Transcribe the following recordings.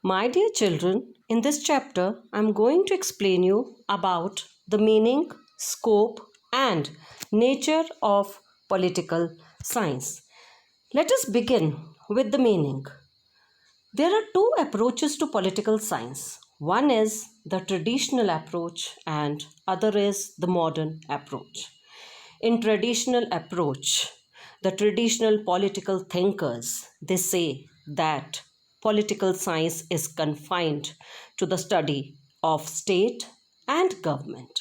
My dear children, in this chapter, I'm going to explain you about the meaning, scope, and nature of political science. Let us begin with the meaning. There are two approaches to political science. One is the traditional approach and other is the modern approach. In traditional approach, the traditional political thinkers, they say that political science is confined to the study of state and government.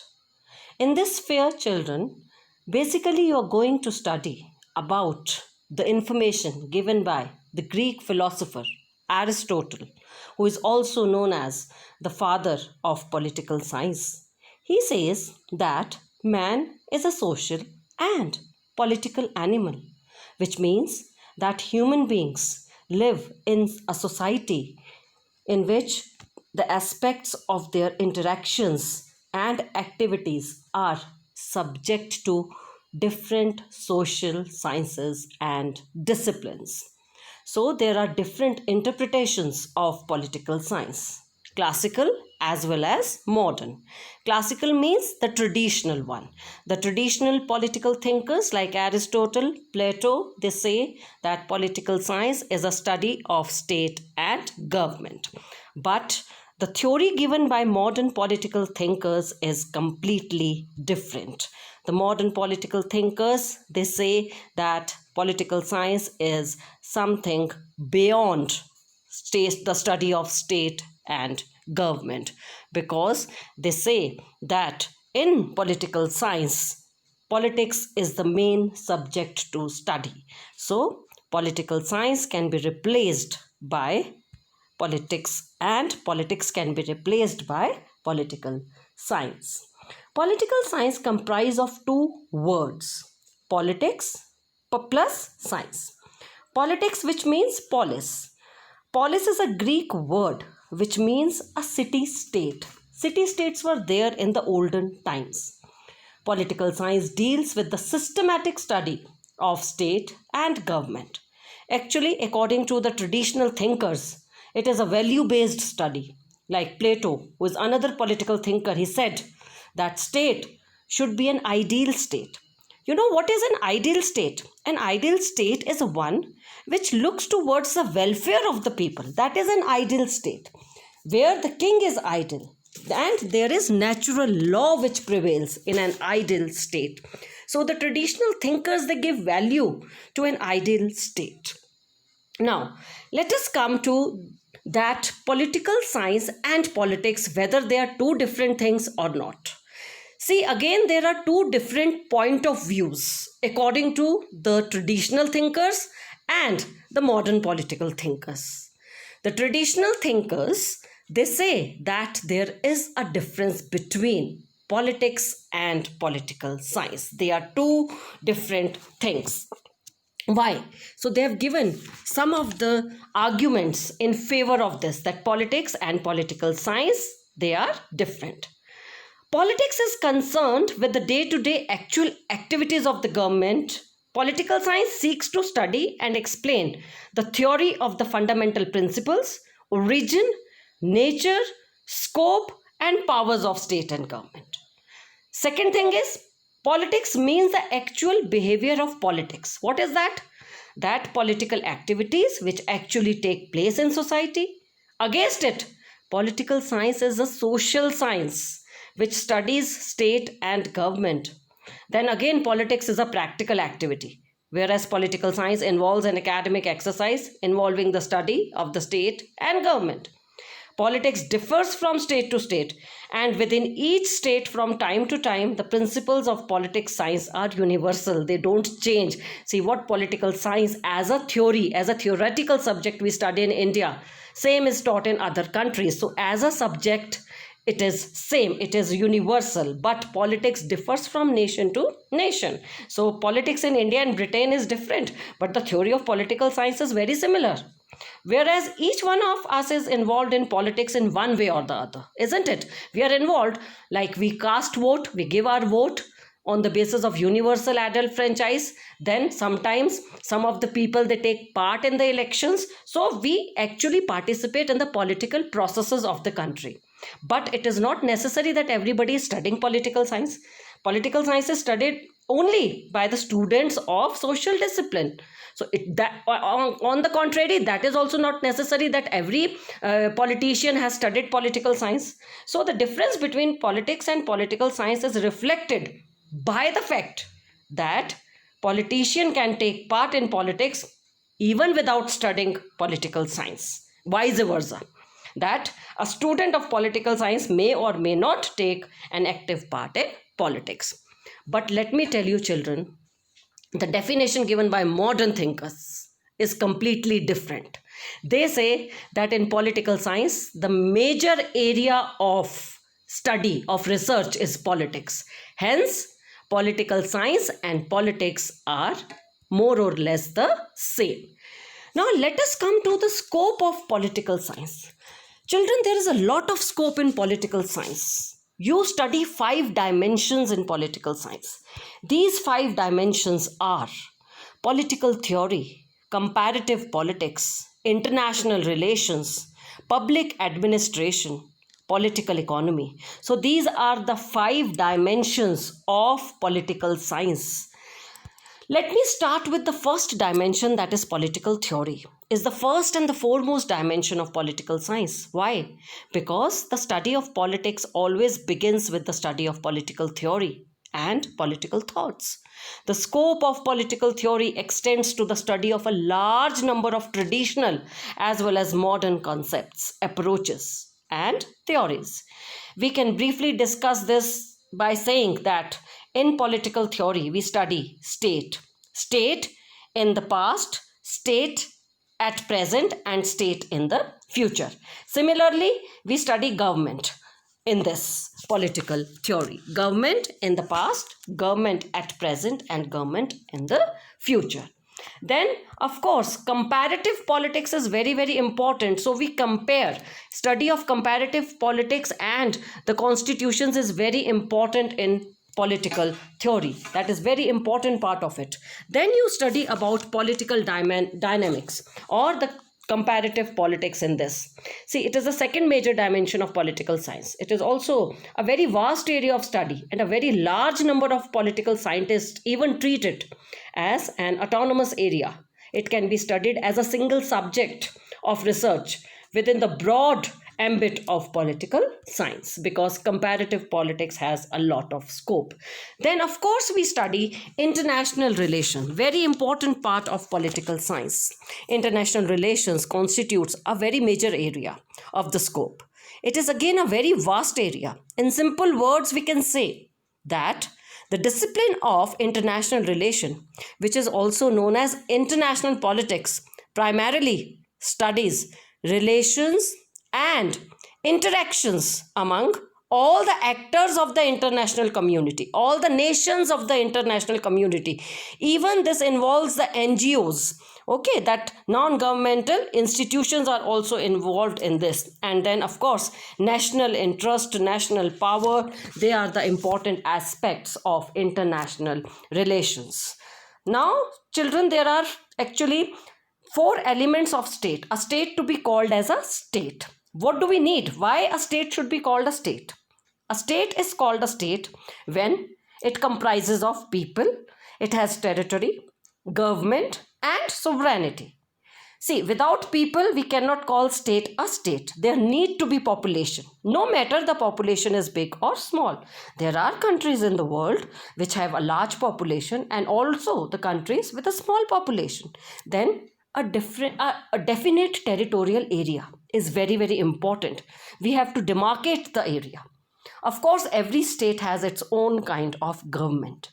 In this sphere, children, basically you are going to study about the information given by the Greek philosopher Aristotle, who is also known as the father of political science. He says that man is a social and political animal, which means that human beings live in a society in which the aspects of their interactions and activities are subject to different social sciences and disciplines. So, there are different interpretations of political science, classical as well as modern. Classical means the traditional one. The traditional political thinkers like Aristotle, Plato, they say that political science is a study of state and government. But the theory given by modern political thinkers is completely different. The modern political thinkers, they say that political science is something beyond the study of state and government, because they say that in political science, politics is the main subject to study. So, political science can be replaced by politics and politics can be replaced by political science. Political science comprises of two words, politics plus science. Politics, which means polis. Polis is a Greek word which means a city state. City states were there in the olden times. Political science deals with the systematic study of state and government. Actually, according to the traditional thinkers, it is a value based study. Like Plato, who is another political thinker, he said that state should be an ideal state. You know what is an ideal state? An ideal state is one which looks towards the welfare of the people. That is an ideal state, where the king is ideal and there is natural law which prevails in an ideal state. So the traditional thinkers, they give value to an ideal state. Now, let us come to that political science and politics, whether they are two different things or not. See, again, there are two different point of views according to the traditional thinkers and the modern political thinkers. The traditional thinkers, they say that there is a difference between politics and political science. They are two different things. Why? So they have given some of the arguments in favor of this, that politics and political science, they are different. Politics is concerned with the day-to-day actual activities of the government. Political science seeks to study and explain the theory of the fundamental principles, origin, nature, scope, and powers of state and government. Second thing is, politics means the actual behavior of politics. What is that? That political activities which actually take place in society. Against it, political science is a social science which studies state and government. Then again, politics is a practical activity, whereas political science involves an academic exercise involving the study of the state and government. Politics differs from state to state, and within each state from time to time, the principles of politics science are universal. They don't change. See, what political science as a theory, as a theoretical subject we study in India, same is taught in other countries. So as a subject, it is same, it is universal, but politics differs from nation to nation. So politics in India and Britain is different, but the theory of political science is very similar. Whereas each one of us is involved in politics in one way or the other, isn't it? We are involved, like we cast vote, we give our vote, on the basis of universal adult franchise. Then sometimes some of the people, they take part in the elections. So we actually participate in the political processes of the country. But it is not necessary that everybody is studying political science. Political science is studied only by the students of social discipline. So on the contrary, that is also not necessary that every politician has studied political science. So the difference between politics and political science is reflected by the fact that politician can take part in politics even without studying political science. Vice versa, that a student of political science may or may not take an active part in politics. But let me tell you, children, the definition given by modern thinkers is completely different. They say that in political science, the major area of study, of research, is politics. Hence, political science and politics are more or less the same. Now, let us come to the scope of political science. Children, there is a lot of scope in political science. You study 5 dimensions in political science. These 5 dimensions are political theory, comparative politics, international relations, public administration, political economy. So these are the 5 dimensions of political science. Let me start with the first dimension, that is political theory. Is the first and the foremost dimension of political science. Why? Because the study of politics always begins with the study of political theory and political thoughts. The scope of political theory extends to the study of a large number of traditional as well as modern concepts, approaches, and theories. We can briefly discuss this by saying that in political theory, we study state, state in the past, state at present, and state in the future. Similarly, we study government in this political theory. Government in the past, government at present, and government in the future. Then, of course, comparative politics is very, very important. So we compare. Study of comparative politics and the constitutions is very important in political theory. That is very important part of it. Then you study about political dynamics or the comparative politics in this. See, it is the second major dimension of political science. It is also a very vast area of study, and a very large number of political scientists even treat it as an autonomous area. It can be studied as a single subject of research within the broad ambit of political science, because comparative politics has a lot of scope. Then, of course, we study international relations, very important part of political science. International relations constitutes a very major area of the scope. It is again a very vast area. In simple words, we can say that the discipline of international relation, which is also known as international politics, primarily studies relations and interactions among all the actors of the international community, all the nations of the international community. Even this involves the NGOs, okay, that non-governmental institutions are also involved in this. And then, of course, national interest, national power, they are the important aspects of international relations. Now, children, there are actually 4 elements of state. A state to be called as a state. What do we need? Why a state should be called a state? A state is called a state when it comprises of people, it has territory, government, and sovereignty. See, without people, we cannot call state a state. There need to be population, no matter the population is big or small. There are countries in the world which have a large population, and also the countries with a small population. Then a definite territorial area is very, very important. We have to demarcate the area. Of course, every state has its own kind of government.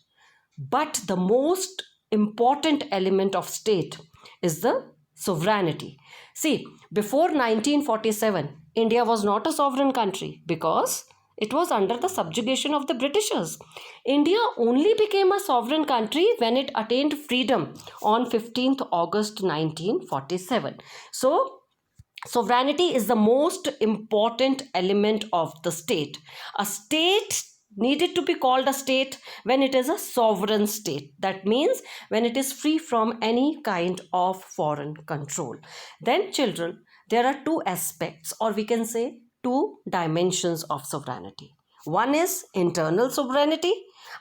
But the most important element of state is the sovereignty. See, before 1947, India was not a sovereign country because it was under the subjugation of the Britishers. India only became a sovereign country when it attained freedom on 15th August 1947. So, sovereignty is the most important element of the state. A state needed to be called a state when it is a sovereign state. That means when it is free from any kind of foreign control. Then children, there are two aspects, or we can say two dimensions of sovereignty. One is internal sovereignty,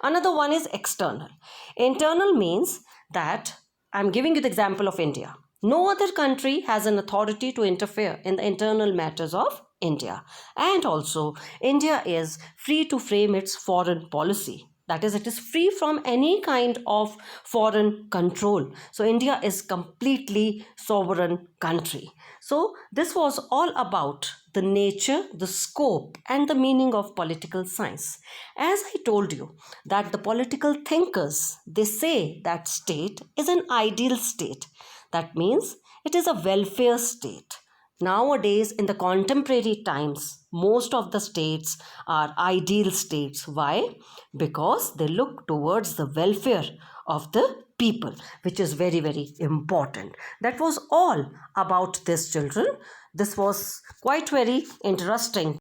another one is external. Internal means that I'm giving you the example of India. No other country has an authority to interfere in the internal matters of India. And also, India is free to frame its foreign policy. That is, it is free from any kind of foreign control. So, India is completely sovereign country. So, this was all about the nature, the scope, and the meaning of political science. As I told you, that the political thinkers, they say that state is an ideal state. That means it is a welfare state. Nowadays, in the contemporary times, most of the states are ideal states. Why? Because they look towards the welfare of the people, which is very, very important. That was all about this, children. This was quite very interesting.